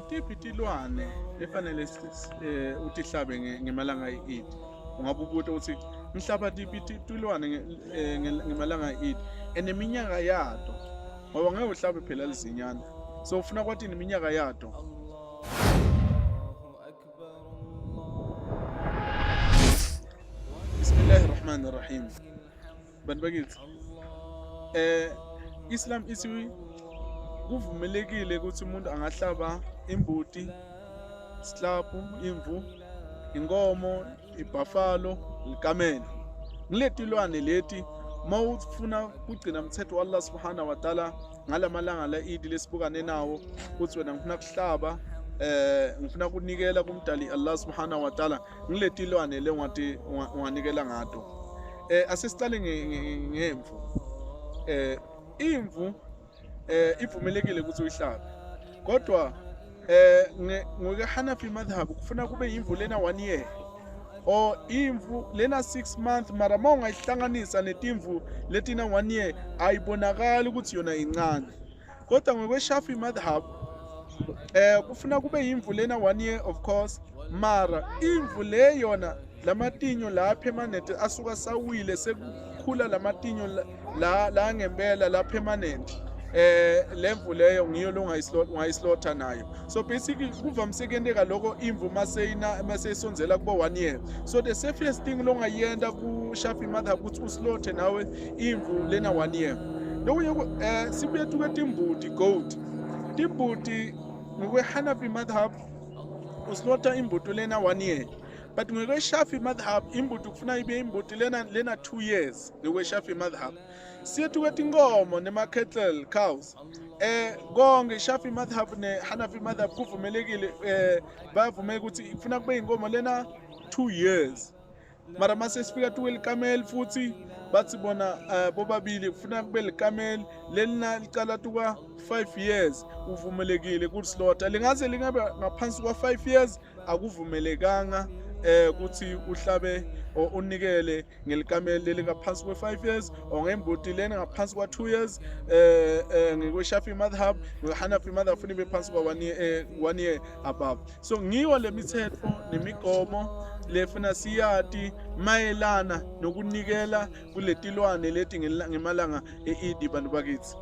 tiphi tilwane efanele utihlabe ngemalanga e-Eid? Ungabe ubuta ukuthi ngihlaba tiphi tilwane ngemalanga e-Eid eneminyaka yato, ngoba ngeke uhlabe phela lizinyana, so ufuna kwathi iminyaka yato. Bismillahirrahmanirrahim. Bantu bakithi, Islam ithi kuvumelekile ukuthi umuntu angahlaba imbuti, isiklabhu, imvu, inkomo, ibhafalo, ikamela. Ngiletilwane leti mawufuna kugcina umthetho wa Allah subhanahu wa ta'ala ngalamalanga la Eid lesibukane nawo, ukuthi wena ngifuna kuhlaba, ngifuna kunikela kumdali Allah subhanahu wa ta'ala, ngiletilwane le ngathi unganikela ngato. Asesiqale ngemvu. Imvu ivumelekile ukuthi uyihlabe, kodwa ngokuHanafi madhhab kufuna kube imvu lena 1 year or imvu lena 6 months, mara mawungayihlanganisa netimvu letina 1 year ayibonakali ukuthi yona incane. Kodwa ngokweShafi madhhab kufuna kube imvu lena 1 year of course, mara imvu le yona lamatinyo la permanent asuka sawile sekukhula lamatinyo la ngempela la permanent, lemvu leyo ngiyo longayislotha nayo. So basically kuvamsekendeka lokho imvu maseyisonzela kubo 1 year. So the safest thing longayenda ku Shafi madhhab ukuthi uslothe nawe imvu lena 1 year. Lokho sibuye tuke timbuti goat. Timbuti ngokwe Hanafi madhhab uslotha imbuti lena 1 year. But ngokwe Shafi madhhab imbuti kufuna ibe imbuti lena 2 years ngokwe Shafi madhhab. Siyethu kwetinkomo nema-cattle cows, konke Shafi madhhab ne-Hanafi madhhab kuvumelekile, bavumela ukuthi ifuna kube inkomo lena 2 years. Mara mase sifika tuwe likamel futhi bathi bona bobabili kufuna kube likamel lena licala tuka 5 years, uvumelekile ukuthi slaughter. Lingaze lingabe ngaphansi kwa 5 years akuvumelekanga ukuthi uhlabe or unikele ngelikamela lelingaphansi kwe5 years or ngembuti lena ngaphansi kwa2 years. NgokweShafi madhhab noHanafi madhhab funa ibe phansi kwa 1 year above. So ngiyo lemithetho nemigomo lefuna siyati mayelana nokunikela kuletilwane leti ngemalanga e-Eid. Bantu bakithi.